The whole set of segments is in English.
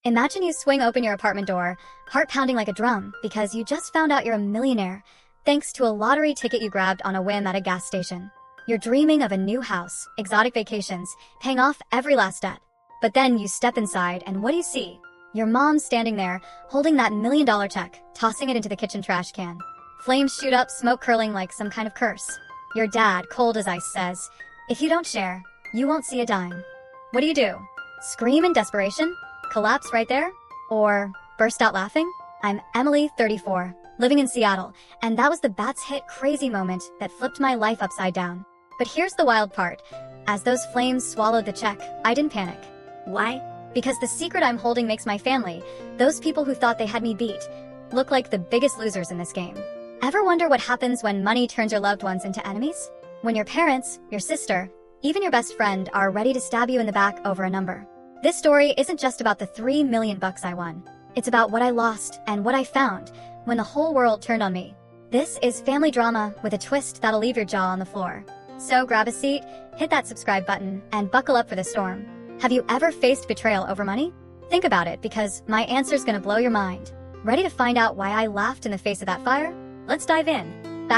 Imagine you swing open your apartment door, heart pounding like a drum, because you just found out you're a millionaire, thanks to a lottery ticket you grabbed on a whim at a gas station. You're dreaming of a new house, exotic vacations, paying off every last debt. But then you step inside, and what do you see? Your mom standing there, holding that $1 million check, tossing it into the kitchen trash can. Flames shoot up, smoke curling like some kind of curse. Your dad, cold as ice, says, "If you don't share, you won't see a dime." What do? Scream in desperation? Collapse right there? Or burst out laughing? I'm Emily, 34, living in Seattle, and that was the Bats hit crazy moment that flipped my life upside down. But here's the wild part. As those flames swallowed the check, I didn't panic. Why? Because the secret I'm holding makes my family, those people who thought they had me beat, look like the biggest losers in this game. Ever wonder what happens when money turns your loved ones into enemies? When your parents, your sister, even your best friend are ready to stab you in the back over a number. This story isn't just about the $3 million I won. It's about what I lost and what I found when the whole world turned on me. This is family drama with a twist that'll leave your jaw on the floor. So grab a seat, hit that subscribe button, and buckle up for the storm. Have you ever faced betrayal over money? Think about it, because my answer's gonna blow your mind. Ready to find out why I laughed in the face of that fire? Let's dive in.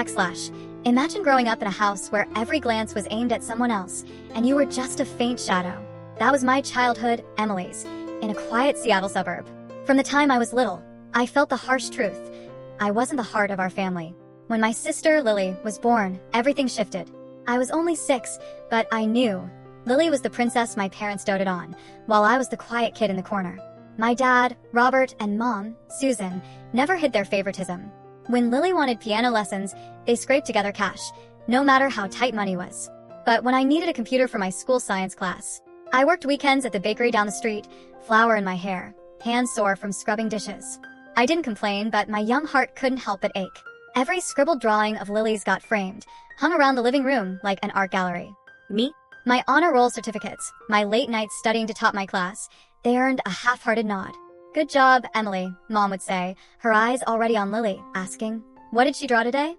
Imagine growing up in a house where every glance was aimed at someone else, and you were just a faint shadow. That was my childhood, Emily's, in a quiet Seattle suburb. From the time I was little, I felt the harsh truth. I wasn't the heart of our family. When my sister, Lily, was born, everything shifted. I was only 6, but I knew Lily was the princess my parents doted on, while I was the quiet kid in the corner. My dad, Robert, and mom, Susan, never hid their favoritism. When Lily wanted piano lessons, they scraped together cash, no matter how tight money was. But when I needed a computer for my school science class, I worked weekends at the bakery down the street, flour in my hair, hands sore from scrubbing dishes. I didn't complain, but my young heart couldn't help but ache. Every scribbled drawing of Lily's got framed, hung around the living room like an art gallery. Me? My honor roll certificates, my late nights studying to top my class, they earned a half-hearted nod. "Good job, Emily," Mom would say, her eyes already on Lily, asking, "What did she draw today?"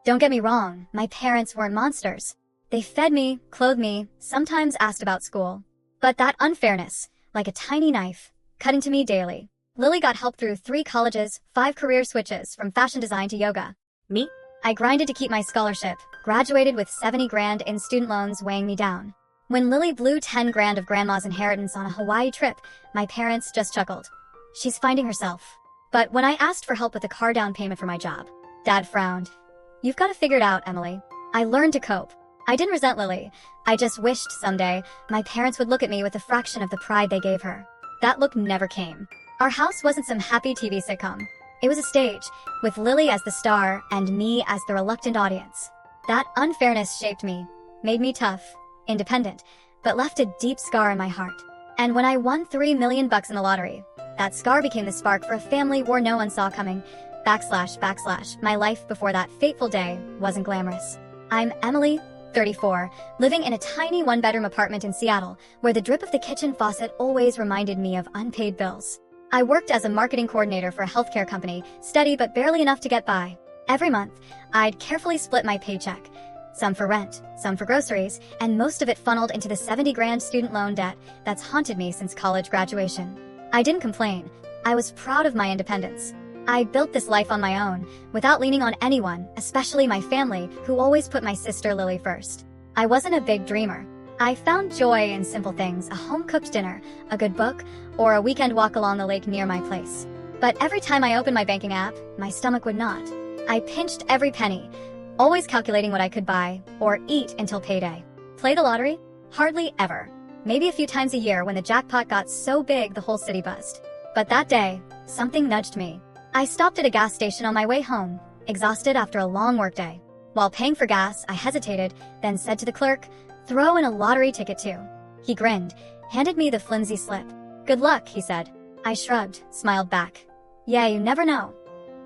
Don't get me wrong, my parents weren't monsters. They fed me, clothed me, sometimes asked about school. But that unfairness, like a tiny knife, cut into me daily. Lily got help through 3 colleges, 5 career switches, from fashion design to yoga. Me? I grinded to keep my scholarship, graduated with 70 grand in student loans weighing me down. When Lily blew 10 grand of grandma's inheritance on a Hawaii trip, my parents just chuckled. She's finding herself. But when I asked for help with a car down payment for my job, Dad frowned. "You've got to figure it out, Emily." I learned to cope. I didn't resent Lily. I just wished someday my parents would look at me with a fraction of the pride they gave her. That look never came. Our house wasn't some happy TV sitcom. It was a stage, with Lily as the star and me as the reluctant audience. That unfairness shaped me, made me tough, independent, but left a deep scar in my heart. And when I won $3 million in the lottery, that scar became the spark for a family war no one saw coming. / My life before that fateful day wasn't glamorous. I'm Emily, 34, living in a tiny 1-bedroom apartment in Seattle, where the drip of the kitchen faucet always reminded me of unpaid bills. I worked as a marketing coordinator for a healthcare company, steady but barely enough to get by. Every month, I'd carefully split my paycheck, some for rent, some for groceries, and most of it funneled into the 70 grand student loan debt that's haunted me since college graduation. I didn't complain. I was proud of my independence. I built this life on my own, without leaning on anyone, especially my family, who always put my sister Lily first. I wasn't a big dreamer. I found joy in simple things, a home-cooked dinner, a good book, or a weekend walk along the lake near my place. But every time I opened my banking app, my stomach would not. I pinched every penny, always calculating what I could buy, or eat until payday. Play the lottery? Hardly ever. Maybe a few times a year when the jackpot got so big the whole city buzzed. But that day, something nudged me. I stopped at a gas station on my way home, exhausted after a long workday. While paying for gas, I hesitated, then said to the clerk, "Throw in a lottery ticket too." He grinned, handed me the flimsy slip. "Good luck," he said. I shrugged, smiled back. "Yeah, you never know."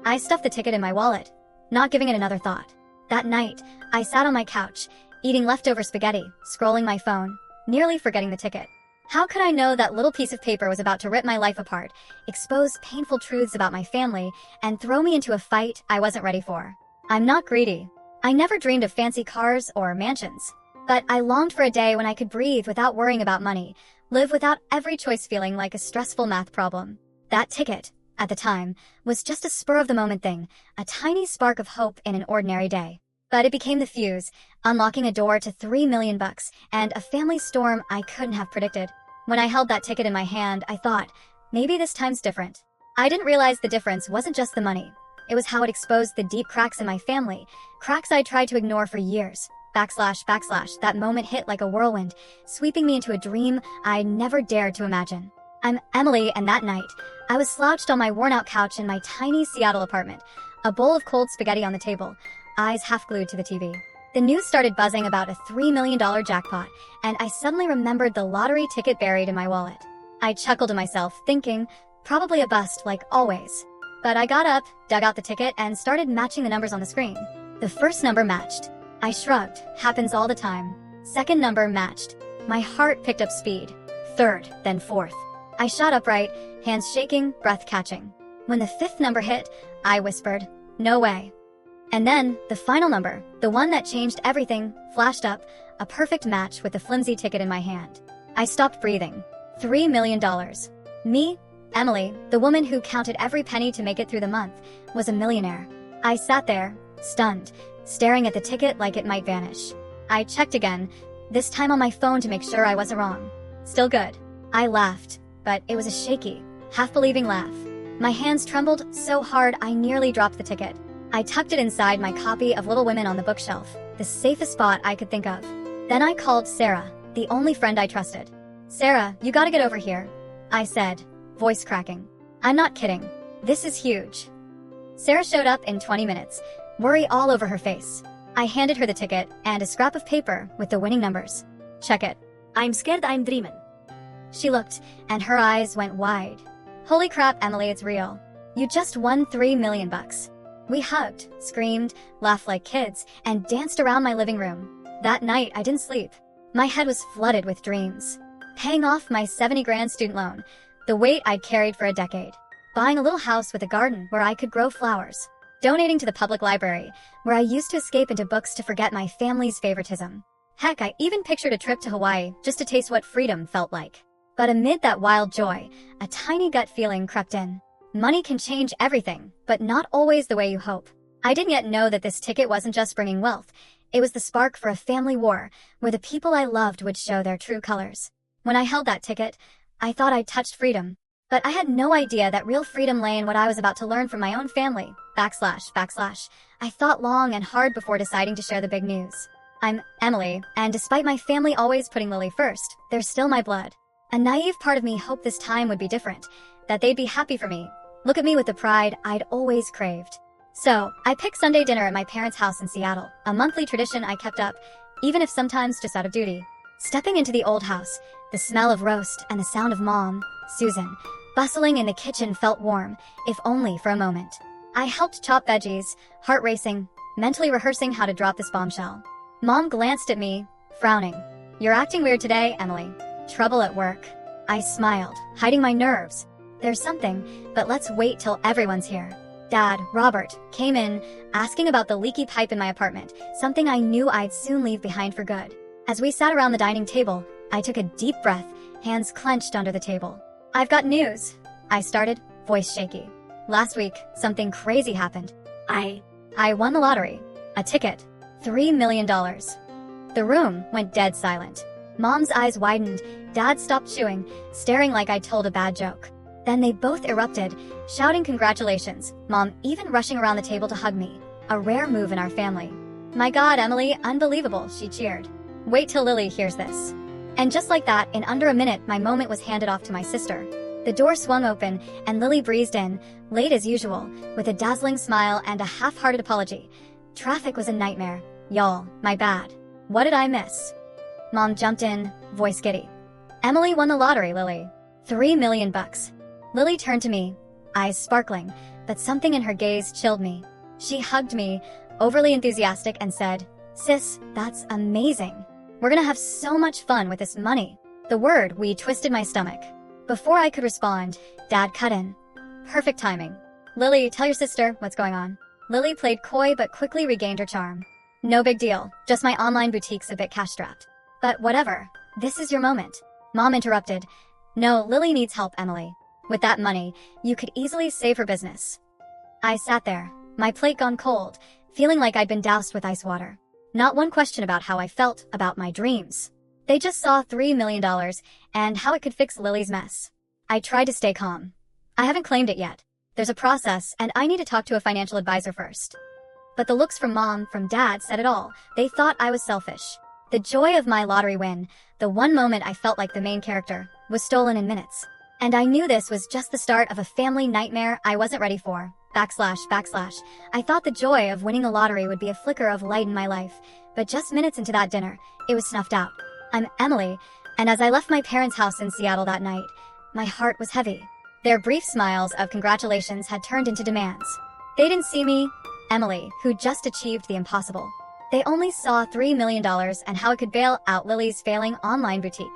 I stuffed the ticket in my wallet, not giving it another thought. That night, I sat on my couch, eating leftover spaghetti, scrolling my phone, nearly forgetting the ticket. How could I know that little piece of paper was about to rip my life apart, expose painful truths about my family, and throw me into a fight I wasn't ready for? I'm not greedy. I never dreamed of fancy cars or mansions. But I longed for a day when I could breathe without worrying about money, live without every choice feeling like a stressful math problem. That ticket, at the time, was just a spur-of-the-moment thing, a tiny spark of hope in an ordinary day. But it became the fuse, unlocking a door to $3 million and a family storm I couldn't have predicted. When I held that ticket in my hand, I thought, maybe this time's different. I didn't realize the difference wasn't just the money. It was how it exposed the deep cracks in my family, cracks I tried to ignore for years. That moment hit like a whirlwind, sweeping me into a dream I never dared to imagine. I'm Emily, and that night, I was slouched on my worn-out couch in my tiny Seattle apartment, a bowl of cold spaghetti on the table, eyes half glued to the TV. The news started buzzing about a $3 million jackpot, and I suddenly remembered the lottery ticket buried in my wallet. I chuckled to myself, thinking, probably a bust like always. But I got up, dug out the ticket, and started matching the numbers on the screen. The first number matched. I shrugged. Happens all the time. Second number matched. My heart picked up speed. Third, then fourth. I shot upright, hands shaking, breath catching. When the fifth number hit, I whispered, "No way." And then, the final number, the one that changed everything, flashed up, a perfect match with the flimsy ticket in my hand. I stopped breathing. $3 million. Me, Emily, the woman who counted every penny to make it through the month, was a millionaire. I sat there, stunned, staring at the ticket like it might vanish. I checked again, this time on my phone to make sure I wasn't wrong. Still good. I laughed, but it was a shaky, half-believing laugh. My hands trembled so hard I nearly dropped the ticket. I tucked it inside my copy of Little Women on the bookshelf, the safest spot I could think of. Then I called Sarah, the only friend I trusted. "Sarah, you gotta get over here," I said, voice cracking. "I'm not kidding. This is huge." Sarah showed up in 20 minutes, worry all over her face. I handed her the ticket and a scrap of paper with the winning numbers. "Check it." "I'm scared I'm dreaming." She looked, and her eyes went wide. "Holy crap, Emily, it's real. You just won $3 million. We hugged, screamed, laughed like kids, and danced around my living room. That night, I didn't sleep. My head was flooded with dreams. Paying off my 70 grand student loan, the weight I'd carried for a decade. Buying a little house with a garden where I could grow flowers. Donating to the public library, where I used to escape into books to forget my family's favoritism. Heck, I even pictured a trip to Hawaii just to taste what freedom felt like. But amid that wild joy, a tiny gut feeling crept in. Money can change everything, but not always the way you hope. I didn't yet know that this ticket wasn't just bringing wealth. It was the spark for a family war, where the people I loved would show their true colors. When I held that ticket, I thought I'd touched freedom. But I had no idea that real freedom lay in what I was about to learn from my own family. I thought long and hard before deciding to share the big news. I'm Emily, and despite my family always putting Lily first, they're still my blood. A naive part of me hoped this time would be different, that they'd be happy for me, look at me with the pride I'd always craved. So, I picked Sunday dinner at my parents' house in Seattle, a monthly tradition I kept up, even if sometimes just out of duty. Stepping into the old house, the smell of roast and the sound of Mom, Susan, bustling in the kitchen felt warm, if only for a moment. I helped chop veggies, heart racing, mentally rehearsing how to drop this bombshell. Mom glanced at me, frowning. "You're acting weird today, Emily. Trouble at work." I smiled, hiding my nerves. "There's something, but let's wait till everyone's here." Dad, Robert, came in, asking about the leaky pipe in my apartment, something I knew I'd soon leave behind for good. As we sat around the dining table, I took a deep breath, hands clenched under the table. "I've got news," I started, voice shaky. "Last week, something crazy happened. I won the lottery. A ticket. $3 million. The room went dead silent. Mom's eyes widened, Dad stopped chewing, staring like I'd told a bad joke. Then they both erupted, shouting congratulations, Mom even rushing around the table to hug me, a rare move in our family. "My God, Emily, unbelievable," she cheered. "Wait till Lily hears this." And just like that, in under a minute, my moment was handed off to my sister. The door swung open, and Lily breezed in, late as usual, with a dazzling smile and a half-hearted apology. Traffic was a nightmare. Y'all, my bad. What did I miss? Mom jumped in, voice giddy. "Emily won the lottery, Lily. $3 million. Lily turned to me, eyes sparkling, but something in her gaze chilled me. She hugged me, overly enthusiastic, and said, "Sis, that's amazing. We're gonna have so much fun with this money." The word "we" twisted my stomach. Before I could respond, Dad cut in. Perfect timing. "Lily, tell your sister what's going on." Lily played coy but quickly regained her charm. "No big deal, just my online boutique's a bit cash-strapped. But whatever, this is your moment." Mom interrupted. No, Lily needs help, Emily. With that money, you could easily save her business. I sat there, my plate gone cold, feeling like I'd been doused with ice water. Not one question about how I felt about my dreams. They just saw $3 million and how it could fix Lily's mess. I tried to stay calm. I haven't claimed it yet. There's a process, and I need to talk to a financial advisor first. But the looks from Mom, from Dad said it all. They thought I was selfish. The joy of my lottery win, the one moment I felt like the main character, was stolen in minutes. And I knew this was just the start of a family nightmare I wasn't ready for. / I thought the joy of winning the lottery would be a flicker of light in my life, but just minutes into that dinner, it was snuffed out. I'm Emily, and as I left my parents' house in Seattle that night, my heart was heavy. Their brief smiles of congratulations had turned into demands. They didn't see me, Emily, who just achieved the impossible. They only saw $3 million and how it could bail out Lily's failing online boutique.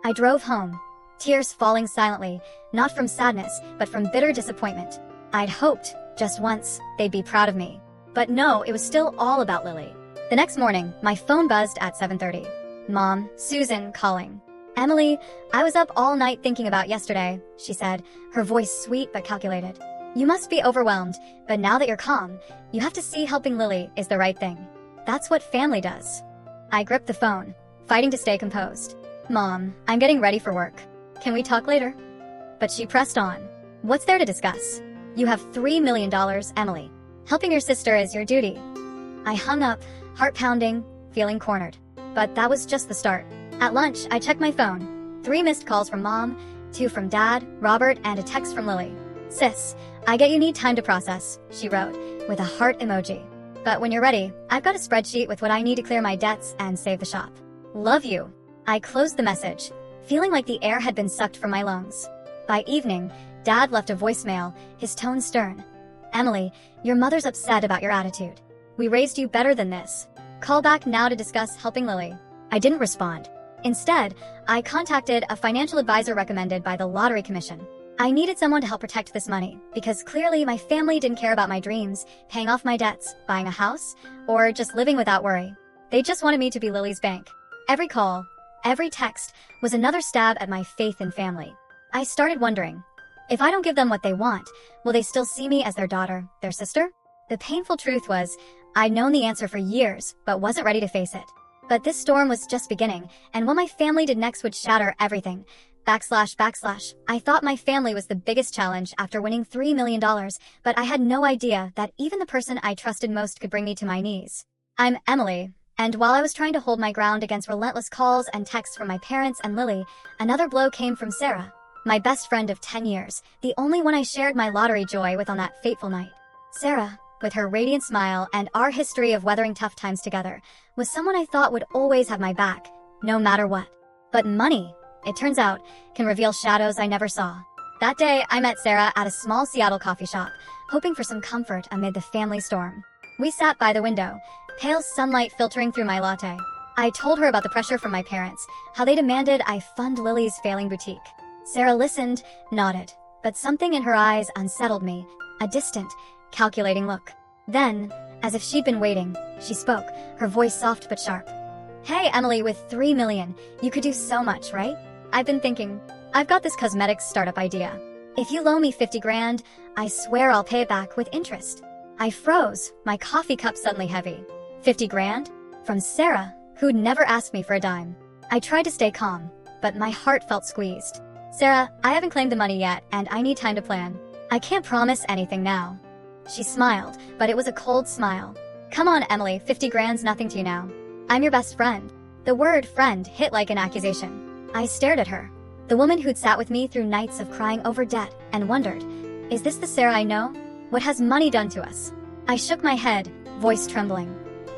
I drove home, tears falling silently, not from sadness, but from bitter disappointment. I'd hoped, just once, they'd be proud of me. But no, it was still all about Lily. The next morning, my phone buzzed at 7:30. Mom, Susan, calling. Emily, I was up all night thinking about yesterday, she said, her voice sweet but calculated. You must be overwhelmed, but now that you're calm, you have to see helping Lily is the right thing. That's what family does. I gripped the phone, fighting to stay composed. Mom, I'm getting ready for work. Can we talk later? But she pressed on. What's there to discuss? You have $3 million, Emily. Helping your sister is your duty. I hung up, heart pounding, feeling cornered. But that was just the start. At lunch, I checked my phone. 3 missed calls from Mom, 2 from Dad, Robert, and a text from Lily. Sis, I get you need time to process, she wrote, with a heart emoji. But when you're ready, I've got a spreadsheet with what I need to clear my debts and save the shop. Love you. I closed the message, feeling like the air had been sucked from my lungs. By evening, Dad left a voicemail, his tone stern. Emily, your mother's upset about your attitude. We raised you better than this. Call back now to discuss helping Lily. I didn't respond. Instead, I contacted a financial advisor recommended by the Lottery Commission. I needed someone to help protect this money, because clearly my family didn't care about my dreams, paying off my debts, buying a house, or just living without worry. They just wanted me to be Lily's bank. Every call, every text, was another stab at my faith in family. I started wondering, if I don't give them what they want, will they still see me as their daughter, their sister? The painful truth was, I'd known the answer for years, but wasn't ready to face it. But this storm was just beginning, and what my family did next would shatter everything. / I thought my family was the biggest challenge after winning $3 million, but I had no idea that even the person I trusted most could bring me to my knees. I'm Emily, and while I was trying to hold my ground against relentless calls and texts from my parents and Lily, another blow came from Sarah, my best friend of 10 years, the only one I shared my lottery joy with on that fateful night. Sarah, with her radiant smile and our history of weathering tough times together, was someone I thought would always have my back, no matter what. But money, it turns out, can reveal shadows I never saw. That day, I met Sarah at a small Seattle coffee shop, hoping for some comfort amid the family storm. We sat by the window, pale sunlight filtering through my latte. I told her about the pressure from my parents, how they demanded I fund Lily's failing boutique. Sarah listened, nodded, but something in her eyes unsettled me, a distant, calculating look. Then, as if she'd been waiting, she spoke, her voice soft but sharp. Hey Emily, with $3 million, you could do so much, right? I've been thinking, I've got this cosmetics startup idea. If you loan me 50 grand, I swear I'll pay it back with interest. I froze, my coffee cup suddenly heavy. 50 grand? From Sarah, who'd never asked me for a dime. I tried to stay calm, but my heart felt squeezed. Sarah, I haven't claimed the money yet, and I need time to plan. I can't promise anything now. She smiled, but it was a cold smile. Come on, Emily, 50 grand's nothing to you now. I'm your best friend. The word friend hit like an accusation. I stared at her, the woman who'd sat with me through nights of crying over debt, and wondered, is this the Sarah I know? What has money done to us? I shook my head, voice trembling.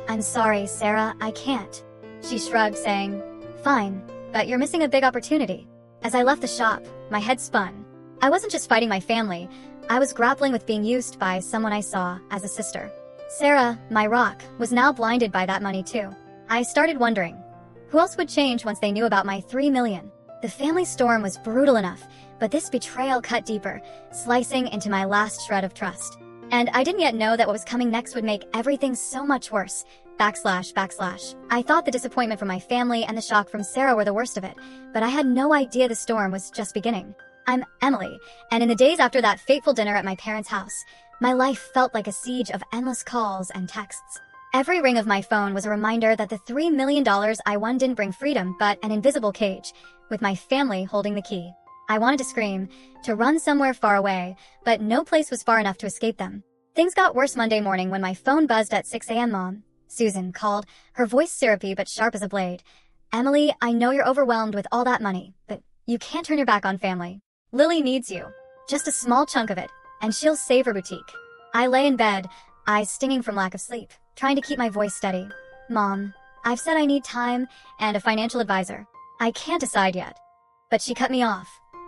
I'm sorry, Sarah, I can't. She shrugged, saying, fine, but you're missing a big opportunity. As I left the shop, my head spun. I wasn't just fighting my family, I was grappling with being used by someone I saw as a sister. Sarah, my rock, was now blinded by that money too. I started wondering, who else would change once they knew about my $3 million? The family storm was brutal enough, but this betrayal cut deeper, slicing into my last shred of trust. And I didn't yet know that what was coming next would make everything so much worse. / I thought the disappointment from my family and the shock from Sarah were the worst of it, but I had no idea the storm was just beginning. I'm Emily, and in the days after that fateful dinner at my parents' house, my life felt like a siege of endless calls and texts. Every ring of my phone was a reminder that the $3 million I won didn't bring freedom, but an invisible cage, with my family holding the key. I wanted to scream, to run somewhere far away, but no place was far enough to escape them. Things got worse Monday morning when my phone buzzed at 6 a.m. Mom, Susan, called, her voice syrupy but sharp as a blade. Emily, I know you're overwhelmed with all that money, but you can't turn your back on family. Lily needs you. Just a small chunk of it, and she'll save her boutique. I lay in bed, eyes stinging from lack of sleep, trying to keep my voice steady. Mom, I've said I need time and a financial advisor. I can't decide yet. But she cut me off.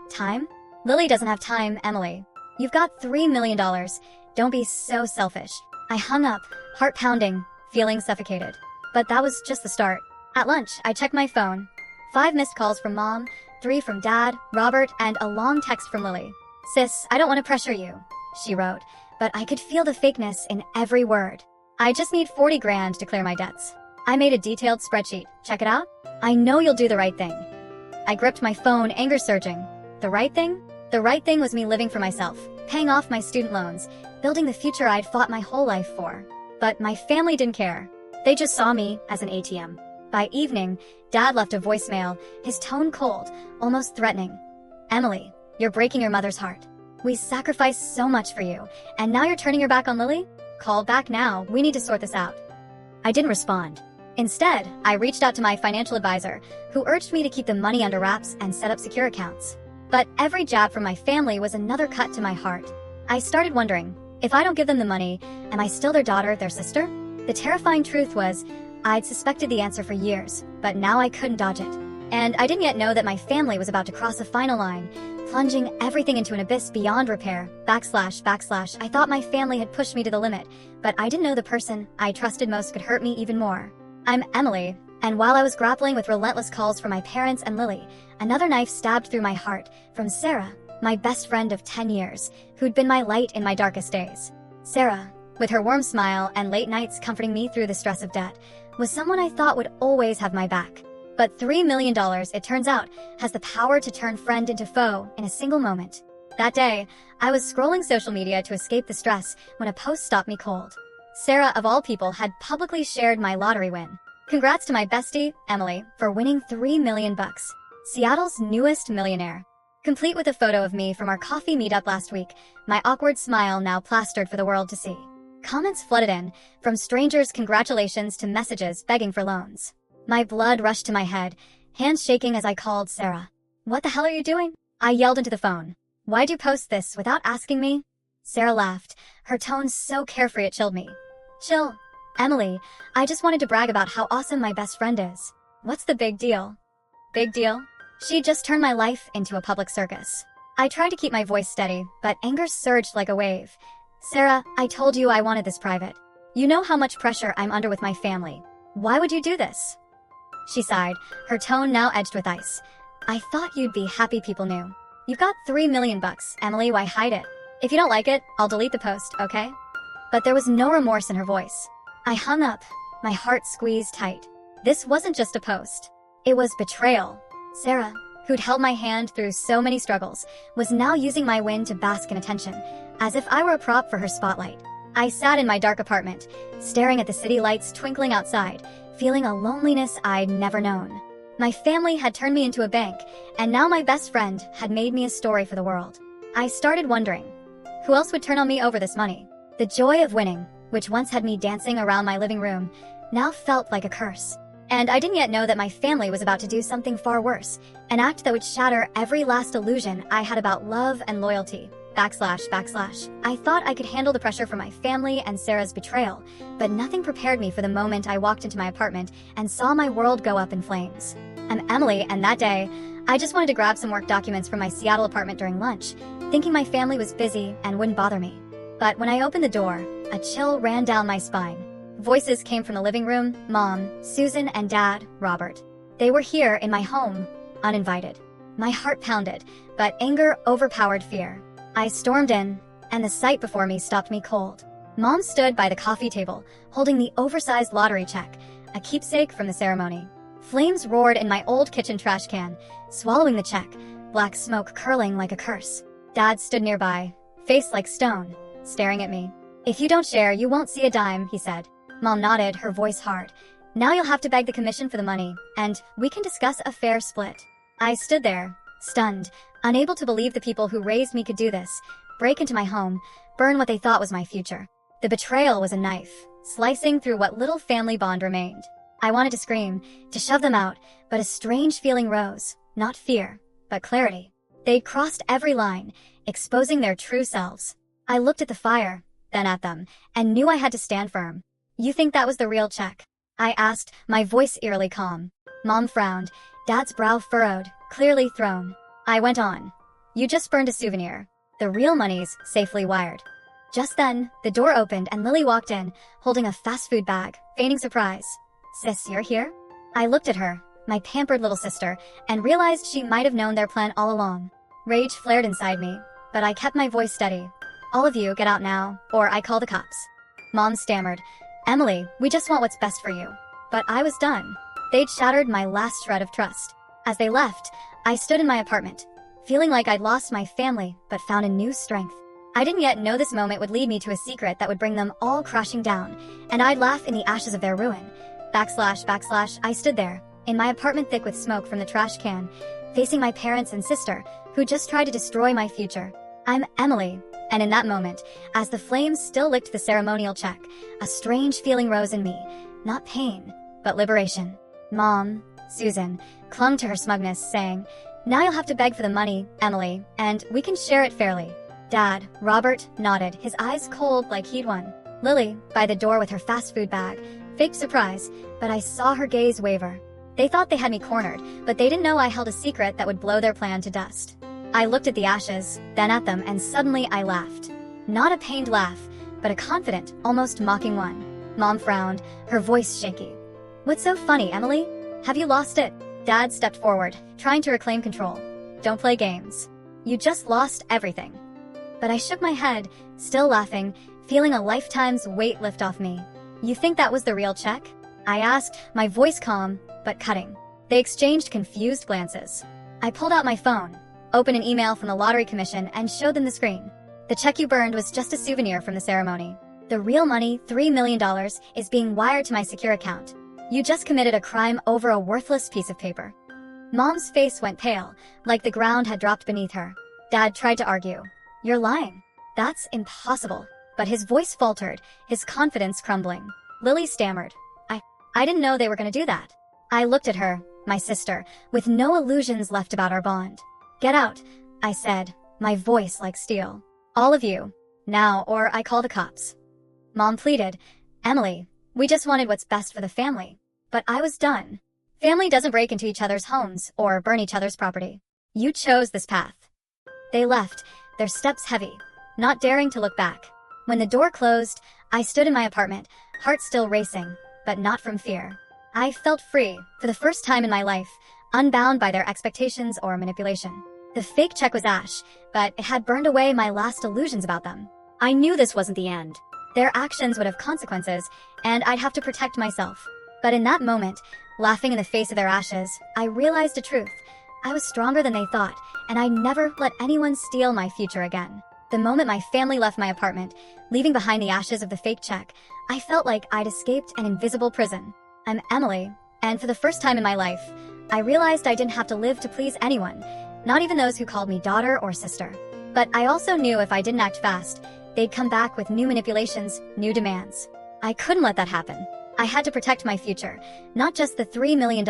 Time? Lily doesn't have time, Emily. You've got $3 million. Don't be so selfish. I hung up, heart pounding, feeling suffocated. But that was just the start. At lunch, I checked my phone. 5 missed calls from Mom, 3 from Dad, Robert, and a long text from Lily. Sis, I don't want to pressure you, she wrote, but I could feel the fakeness in every word. I just need 40 grand to clear my debts. I made a detailed spreadsheet. Check it out? I know you'll do the right thing. I gripped my phone, anger surging. The right thing? The right thing was me living for myself, paying off my student loans, building the future I'd fought my whole life for. But my family didn't care. They just saw me as an ATM. By evening, Dad left a voicemail, his tone cold, almost threatening. Emily, you're breaking your mother's heart. We sacrificed so much for you, and now you're turning your back on Lily? Call back now, we need to sort this out. I didn't respond. Instead, I reached out to my financial advisor, who urged me to keep the money under wraps and set up secure accounts. But every jab from my family was another cut to my heart. I started wondering, if I don't give them the money, am I still their daughter, their sister? The terrifying truth was, I'd suspected the answer for years, but now I couldn't dodge it. And I didn't yet know that my family was about to cross a final line, plunging everything into an abyss beyond repair, / I thought my family had pushed me to the limit, but I didn't know the person I trusted most could hurt me even more. I'm Emily, and while I was grappling with relentless calls from my parents and Lily, another knife stabbed through my heart from Sarah, my best friend of 10 years, who'd been my light in my darkest days. Sarah, with her warm smile and late nights comforting me through the stress of debt, was someone I thought would always have my back. But $3 million, it turns out, has the power to turn friend into foe in a single moment. That day, I was scrolling social media to escape the stress when a post stopped me cold. Sarah, of all people, had publicly shared my lottery win. Congrats to my bestie, Emily, for winning $3 million. Seattle's newest millionaire. Complete with a photo of me from our coffee meetup last week, my awkward smile now plastered for the world to see. Comments flooded in, from strangers' congratulations to messages begging for loans. My blood rushed to my head, hands shaking as I called Sarah. What the hell are you doing? I yelled into the phone. Why'd you post this without asking me? Sarah laughed, her tone so carefree it chilled me. Chill. Emily, I just wanted to brag about how awesome my best friend is. What's the big deal? Big deal? She just turned my life into a public circus. I tried to keep my voice steady, but anger surged like a wave. Sarah, I told you I wanted this private. You know how much pressure I'm under with my family. Why would you do this? She sighed, her tone now edged with ice. I thought you'd be happy people knew. You've got $3 million, Emily, why hide it? If you don't like it, I'll delete the post, okay? But there was no remorse in her voice. I hung up, my heart squeezed tight. This wasn't just a post. It was betrayal. Sarah, who'd held my hand through so many struggles, was now using my win to bask in attention, as if I were a prop for her spotlight. I sat in my dark apartment, staring at the city lights twinkling outside, feeling a loneliness I'd never known. My family had turned me into a bank, and now my best friend had made me a story for the world. I started wondering, who else would turn on me over this money? The joy of winning, which once had me dancing around my living room, now felt like a curse. And I didn't yet know that my family was about to do something far worse, an act that would shatter every last illusion I had about love and loyalty. / I thought I could handle the pressure from my family and Sarah's betrayal, but nothing prepared me for the moment I walked into my apartment and saw my world go up in flames. I'm Emily, and that day, I just wanted to grab some work documents from my Seattle apartment during lunch, thinking my family was busy and wouldn't bother me. But when I opened the door, a chill ran down my spine. Voices came from the living room, Mom, Susan, and Dad, Robert. They were here in my home, uninvited. My heart pounded, but anger overpowered fear. I stormed in, and the sight before me stopped me cold. Mom stood by the coffee table, holding the oversized lottery check, a keepsake from the ceremony. Flames roared in my old kitchen trash can, swallowing the check, black smoke curling like a curse. Dad stood nearby, face like stone, staring at me. "If you don't share, you won't see a dime," he said. Mom nodded, her voice hard. "Now you'll have to beg the commission for the money, and we can discuss a fair split." I stood there, stunned, unable to believe the people who raised me could do this, break into my home, burn what they thought was my future. The betrayal was a knife, slicing through what little family bond remained. I wanted to scream, to shove them out, but a strange feeling rose, not fear, but clarity. They'd crossed every line, exposing their true selves. I looked at the fire, then at them, and knew I had to stand firm. "You think that was the real check?" I asked, my voice eerily calm. Mom frowned, Dad's brow furrowed, clearly thrown. I went on. "You just burned a souvenir. The real money's safely wired." Just then, the door opened and Lily walked in, holding a fast food bag, feigning surprise. "Sis, you're here?" I looked at her, my pampered little sister, and realized she might have known their plan all along. Rage flared inside me, but I kept my voice steady. "All of you get out now, or I call the cops." Mom stammered, "Emily, we just want what's best for you." But I was done. They'd shattered my last shred of trust. As they left, I stood in my apartment, feeling like I'd lost my family, but found a new strength. I didn't yet know this moment would lead me to a secret that would bring them all crashing down, and I'd laugh in the ashes of their ruin. // I stood there, in my apartment thick with smoke from the trash can, facing my parents and sister, who just tried to destroy my future. I'm Emily, and in that moment, as the flames still licked the ceremonial check, a strange feeling rose in me, not pain, but liberation. Mom, Susan, clung to her smugness, saying, "Now you'll have to beg for the money, Emily, and we can share it fairly." Dad, Robert, nodded, his eyes cold like he'd won. Lily, by the door with her fast food bag, faked surprise, but I saw her gaze waver. They thought they had me cornered, but they didn't know I held a secret that would blow their plan to dust. I looked at the ashes, then at them, and suddenly I laughed. Not a pained laugh, but a confident, almost mocking one. Mom frowned, her voice shaky. "What's so funny, Emily? Have you lost it?" Dad stepped forward, trying to reclaim control. "Don't play games. You just lost everything." But I shook my head, still laughing, feeling a lifetime's weight lift off me. "You think that was the real check?" I asked, my voice calm, but cutting. They exchanged confused glances. I pulled out my phone, opened an email from the lottery commission, and showed them the screen. "The check you burned was just a souvenir from the ceremony. The real money, $3 million, is being wired to my secure account. You just committed a crime over a worthless piece of paper." Mom's face went pale, like the ground had dropped beneath her. Dad tried to argue. "You're lying. That's impossible." But his voice faltered, his confidence crumbling. Lily stammered. I didn't know they were going to do that." I looked at her, my sister, with no illusions left about our bond. "Get out," I said, my voice like steel. "All of you. Now, or I call the cops." Mom pleaded, "Emily, we just wanted what's best for the family." But I was done. Family doesn't break into each other's homes or burn each other's property. You chose this path. They left, their steps heavy, not daring to look back. When the door closed, I stood in my apartment, heart still racing, but not from fear. I felt free, for the first time in my life, unbound by their expectations or manipulation. The fake check was ash, but it had burned away my last illusions about them. I knew this wasn't the end. Their actions would have consequences, and I'd have to protect myself. But in that moment, laughing in the face of their ashes, I realized a truth. I was stronger than they thought, and I'd never let anyone steal my future again. The moment my family left my apartment, leaving behind the ashes of the fake check, I felt like I'd escaped an invisible prison. I'm Emily, and for the first time in my life, I realized I didn't have to live to please anyone, not even those who called me daughter or sister. But I also knew if I didn't act fast, they'd come back with new manipulations, new demands. I couldn't let that happen. I had to protect my future, not just the $3 million,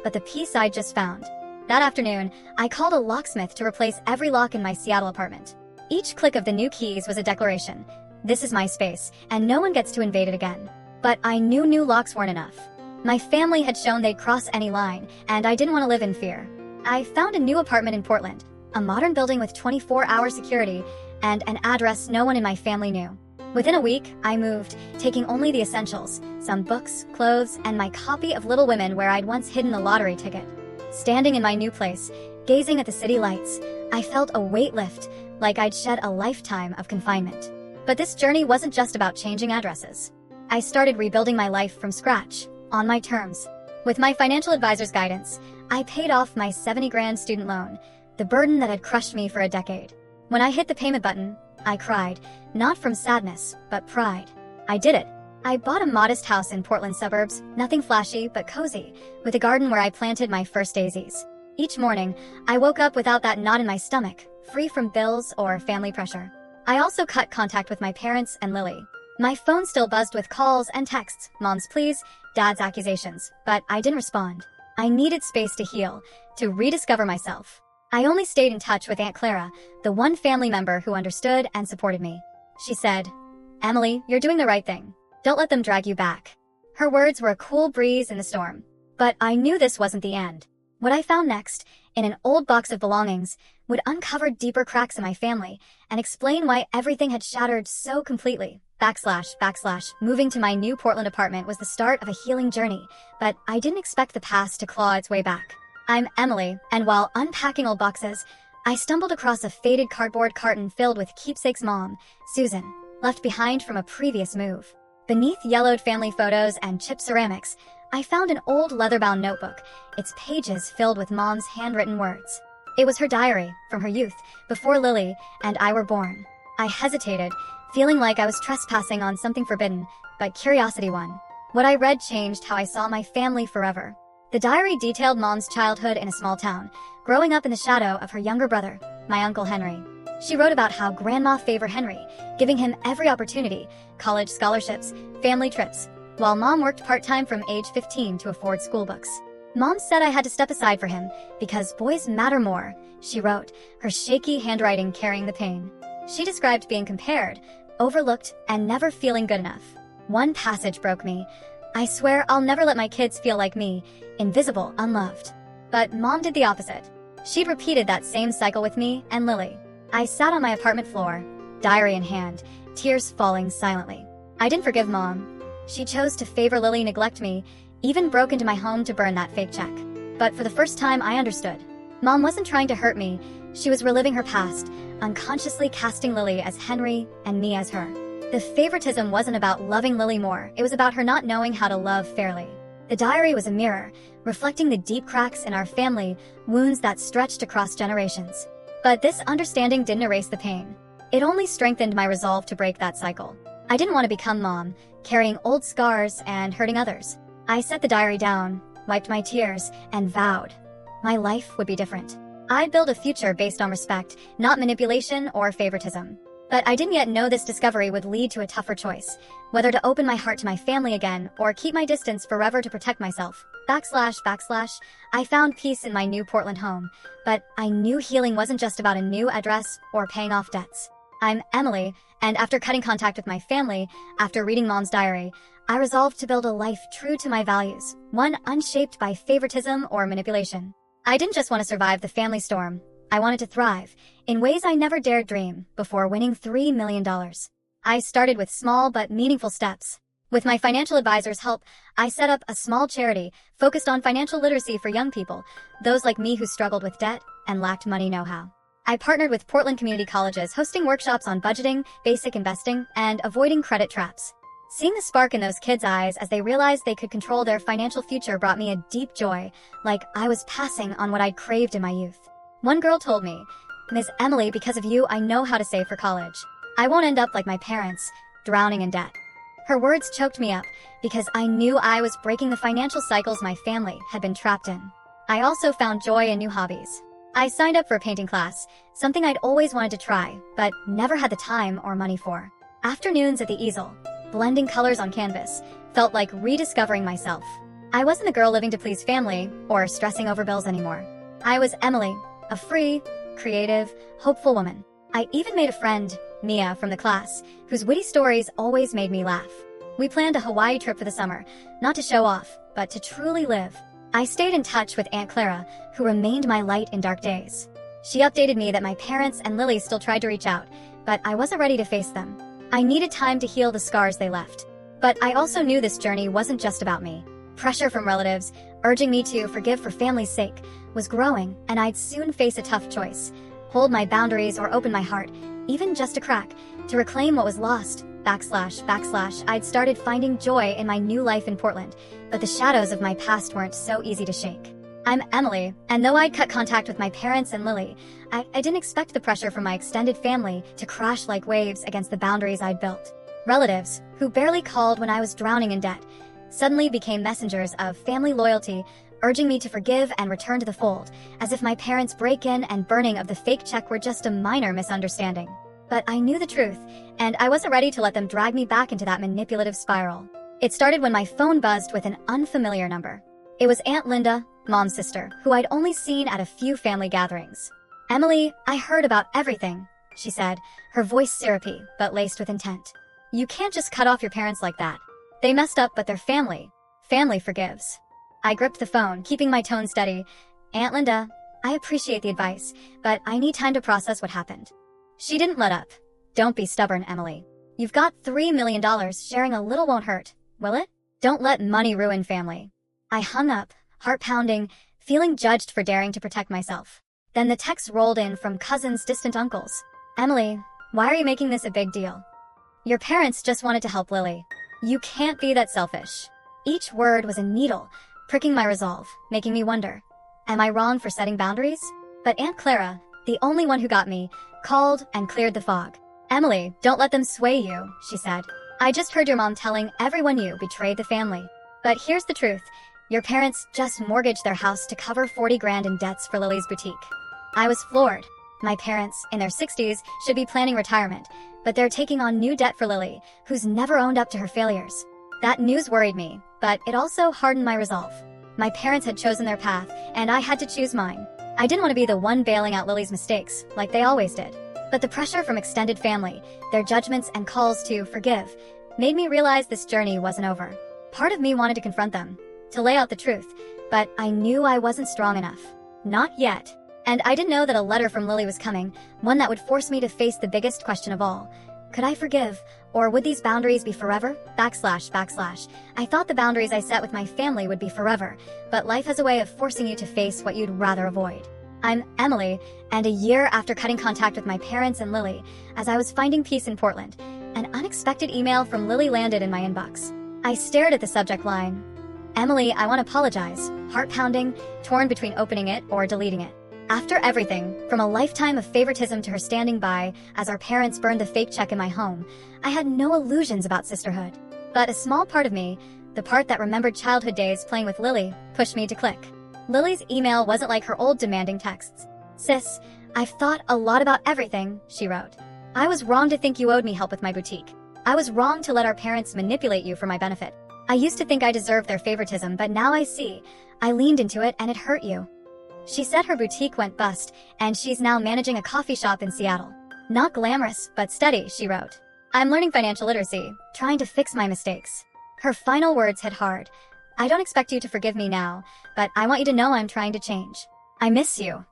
but the peace I'd just found. That afternoon, I called a locksmith to replace every lock in my Seattle apartment. Each click of the new keys was a declaration. This is my space, and no one gets to invade it again. But I knew new locks weren't enough. My family had shown they'd cross any line, and I didn't want to live in fear. I found a new apartment in Portland, a modern building with 24-hour security, and an address no one in my family knew. Within a week, I moved, taking only the essentials, some books, clothes, and my copy of Little Women where I'd once hidden the lottery ticket. Standing in my new place, gazing at the city lights, I felt a weight lift, like I'd shed a lifetime of confinement. But this journey wasn't just about changing addresses. I started rebuilding my life from scratch, on my terms. With my financial advisor's guidance, I paid off my 70 grand student loan, the burden that had crushed me for a decade. When I hit the payment button, I cried, not from sadness, but pride. I did it. I bought a modest house in Portland suburbs, nothing flashy but cozy, with a garden where I planted my first daisies. Each morning, I woke up without that knot in my stomach, free from bills or family pressure. I also cut contact with my parents and Lily. My phone still buzzed with calls and texts, mom's pleas, dad's accusations, but I didn't respond. I needed space to heal, to rediscover myself. I only stayed in touch with Aunt Clara, the one family member who understood and supported me. She said, "Emily, you're doing the right thing. Don't let them drag you back." Her words were a cool breeze in the storm. But I knew this wasn't the end. What I found next, in an old box of belongings, would uncover deeper cracks in my family and explain why everything had shattered so completely. Moving to my new Portland apartment was the start of a healing journey, but I didn't expect the past to claw its way back. I'm Emily, and while unpacking old boxes, I stumbled across a faded cardboard carton filled with keepsake's mom, Susan, left behind from a previous move. Beneath yellowed family photos and chipped ceramics, I found an old leather-bound notebook, its pages filled with mom's handwritten words. It was her diary, from her youth, before Lily and I were born. I hesitated, feeling like I was trespassing on something forbidden, but curiosity won. What I read changed how I saw my family forever. The diary detailed mom's childhood in a small town, growing up in the shadow of her younger brother, my Uncle Henry. She wrote about how Grandma favored Henry, giving him every opportunity, college scholarships, family trips, while Mom worked part-time from age 15 to afford school books. Mom said I had to step aside for him, because boys matter more, she wrote, her shaky handwriting carrying the pain. She described being compared, overlooked, and never feeling good enough. One passage broke me. "I swear I'll never let my kids feel like me, invisible, unloved." But Mom did the opposite. She'd repeated that same cycle with me and Lily. I sat on my apartment floor, diary in hand, tears falling silently. I didn't forgive Mom. She chose to favor Lily, neglect me, even broke into my home to burn that fake check. But for the first time, I understood. Mom wasn't trying to hurt me. She was reliving her past, unconsciously casting Lily as Henry and me as her. The favoritism wasn't about loving Lily more, it was about her not knowing how to love fairly. The diary was a mirror, reflecting the deep cracks in our family, wounds that stretched across generations. But this understanding didn't erase the pain. It only strengthened my resolve to break that cycle. I didn't want to become Mom, carrying old scars and hurting others. I set the diary down, wiped my tears, and vowed my life would be different. I'd build a future based on respect, not manipulation or favoritism. But I didn't yet know this discovery would lead to a tougher choice, whether to open my heart to my family again or keep my distance forever to protect myself. I found peace in my new Portland home, but I knew healing wasn't just about a new address or paying off debts. I'm Emily, and after cutting contact with my family, after reading Mom's diary, I resolved to build a life true to my values, one unshaped by favoritism or manipulation. I didn't just want to survive the family storm. I wanted to thrive, in ways I never dared dream, before winning $3 million. I started with small but meaningful steps. With my financial advisor's help, I set up a small charity focused on financial literacy for young people, those like me who struggled with debt and lacked money know-how. I partnered with Portland community colleges, hosting workshops on budgeting, basic investing, and avoiding credit traps. Seeing the spark in those kids' eyes as they realized they could control their financial future brought me a deep joy, like I was passing on what I'd craved in my youth. One girl told me, "Ms. Emily, because of you, I know how to save for college. I won't end up like my parents, drowning in debt." Her words choked me up because I knew I was breaking the financial cycles my family had been trapped in. I also found joy in new hobbies. I signed up for a painting class, something I'd always wanted to try, but never had the time or money for. Afternoons at the easel, blending colors on canvas, felt like rediscovering myself. I wasn't the girl living to please family or stressing over bills anymore. I was Emily, a free, creative, hopeful woman. I even made a friend, Mia, from the class, whose witty stories always made me laugh. We planned a Hawaii trip for the summer, not to show off, but to truly live. I stayed in touch with Aunt Clara, who remained my light in dark days. She updated me that my parents and Lily still tried to reach out, but I wasn't ready to face them. I needed time to heal the scars they left. But I also knew this journey wasn't just about me. Pressure from relatives, urging me to forgive for family's sake, was growing, and I'd soon face a tough choice: hold my boundaries or open my heart, even just a crack, to reclaim what was lost. I'd started finding joy in my new life in Portland, but the shadows of my past weren't so easy to shake. I'm Emily, and though I'd cut contact with my parents and Lily, I didn't expect the pressure from my extended family to crash like waves against the boundaries I'd built. Relatives, who barely called when I was drowning in debt, suddenly became messengers of family loyalty, urging me to forgive and return to the fold, as if my parents' break-in and burning of the fake check were just a minor misunderstanding. But I knew the truth, and I wasn't ready to let them drag me back into that manipulative spiral. It started when my phone buzzed with an unfamiliar number. It was Aunt Linda, Mom's sister, who I'd only seen at a few family gatherings. "Emily, I heard about everything," she said, her voice syrupy, but laced with intent. "You can't just cut off your parents like that. They messed up, but they're family. Family forgives." I gripped the phone, keeping my tone steady. "Aunt Linda, I appreciate the advice, but I need time to process what happened." She didn't let up. "Don't be stubborn, Emily. You've got $3 million, sharing a little won't hurt, will it? Don't let money ruin family." I hung up, heart pounding, feeling judged for daring to protect myself. Then the text rolled in from cousins, distant uncles. "Emily, why are you making this a big deal? Your parents just wanted to help Lily. You can't be that selfish." Each word was a needle, pricking my resolve, making me wonder, am I wrong for setting boundaries? But Aunt Clara, the only one who got me, called and cleared the fog. "Emily, don't let them sway you," she said. "I just heard your mom telling everyone you betrayed the family. But here's the truth. Your parents just mortgaged their house to cover 40 grand in debts for Lily's boutique." I was floored. My parents, in their 60s, should be planning retirement, but they're taking on new debt for Lily, who's never owned up to her failures. That news worried me, but it also hardened my resolve. My parents had chosen their path, and I had to choose mine. I didn't want to be the one bailing out Lily's mistakes, like they always did. But the pressure from extended family, their judgments and calls to forgive, made me realize this journey wasn't over. Part of me wanted to confront them, to lay out the truth, but I knew I wasn't strong enough. Not yet. And I didn't know that a letter from Lily was coming, one that would force me to face the biggest question of all. Could I forgive, or would these boundaries be forever? I thought the boundaries I set with my family would be forever, but life has a way of forcing you to face what you'd rather avoid. I'm Emily, and a year after cutting contact with my parents and Lily, as I was finding peace in Portland, an unexpected email from Lily landed in my inbox. I stared at the subject line. "Emily, I want to apologize," heart pounding, torn between opening it or deleting it. After everything, from a lifetime of favoritism to her standing by as our parents burned the fake check in my home, I had no illusions about sisterhood. But a small part of me, the part that remembered childhood days playing with Lily, pushed me to click. Lily's email wasn't like her old demanding texts. "Sis, I've thought a lot about everything," she wrote. "I was wrong to think you owed me help with my boutique. I was wrong to let our parents manipulate you for my benefit. I used to think I deserved their favoritism, but now I see. I leaned into it and it hurt you." She said her boutique went bust, and she's now managing a coffee shop in Seattle. "Not glamorous, but steady," she wrote. "I'm learning financial literacy, trying to fix my mistakes." Her final words hit hard. "I don't expect you to forgive me now, but I want you to know I'm trying to change. I miss you."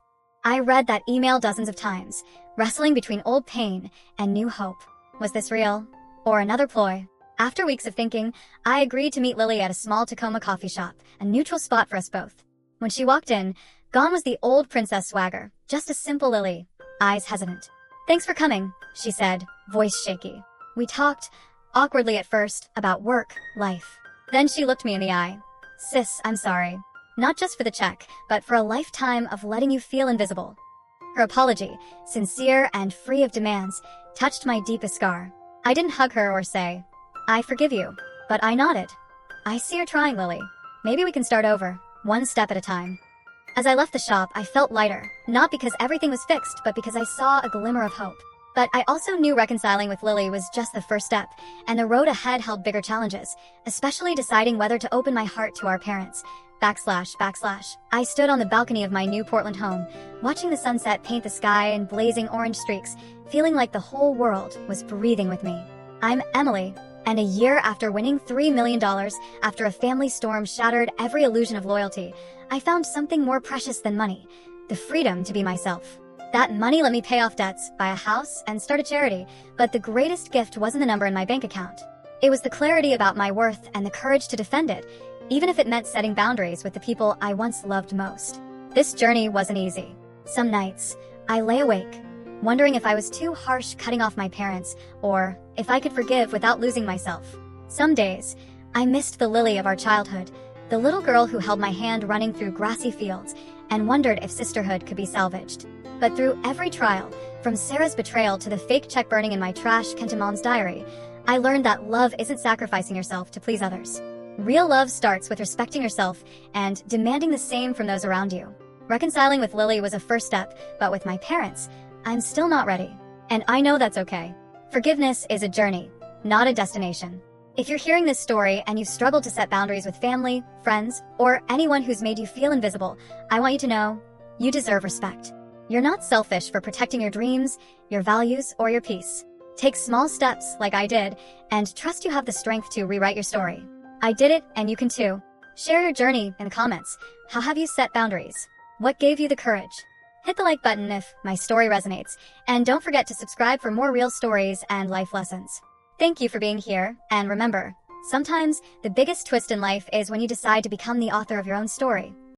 I read that email dozens of times, wrestling between old pain and new hope. Was this real? Or another ploy? After weeks of thinking, I agreed to meet Lily at a small Tacoma coffee shop, a neutral spot for us both. When she walked in, gone was the old princess swagger, just a simple Lily, eyes hesitant. "Thanks for coming," she said, voice shaky. We talked, awkwardly at first, about work, life. Then she looked me in the eye. "Sis, I'm sorry. Not just for the check, but for a lifetime of letting you feel invisible." Her apology, sincere and free of demands, touched my deepest scar. I didn't hug her or say, "I forgive you," but I nodded. "I see you're trying, Lily. Maybe we can start over, one step at a time." As I left the shop, I felt lighter, not because everything was fixed, but because I saw a glimmer of hope. But I also knew reconciling with Lily was just the first step, and the road ahead held bigger challenges, especially deciding whether to open my heart to our parents. I stood on the balcony of my new Portland home, watching the sunset paint the sky in blazing orange streaks, feeling like the whole world was breathing with me. I'm Emily, and a year after winning $3 million, after a family storm shattered every illusion of loyalty, I found something more precious than money, the freedom to be myself. That money let me pay off debts, buy a house, and start a charity, but the greatest gift wasn't the number in my bank account. It was the clarity about my worth and the courage to defend it, even if it meant setting boundaries with the people I once loved most. This journey wasn't easy. Some nights, I lay awake, wondering if I was too harsh cutting off my parents, or if I could forgive without losing myself. Some days, I missed the Lily of our childhood, the little girl who held my hand running through grassy fields, and wondered if sisterhood could be salvaged. But through every trial, from Sarah's betrayal to the fake check burning in my trash can to Mom's diary, I learned that love isn't sacrificing yourself to please others. Real love starts with respecting yourself and demanding the same from those around you. Reconciling with Lily was a first step, but with my parents, I'm still not ready. And I know that's okay. Forgiveness is a journey, not a destination. If you're hearing this story and you've struggled to set boundaries with family, friends, or anyone who's made you feel invisible, I want you to know, you deserve respect. You're not selfish for protecting your dreams, your values, or your peace. Take small steps, like I did, and trust you have the strength to rewrite your story. I did it, and you can too. Share your journey in the comments. How have you set boundaries? What gave you the courage? Hit the like button if my story resonates, and don't forget to subscribe for more real stories and life lessons. Thank you for being here, and remember, sometimes the biggest twist in life is when you decide to become the author of your own story.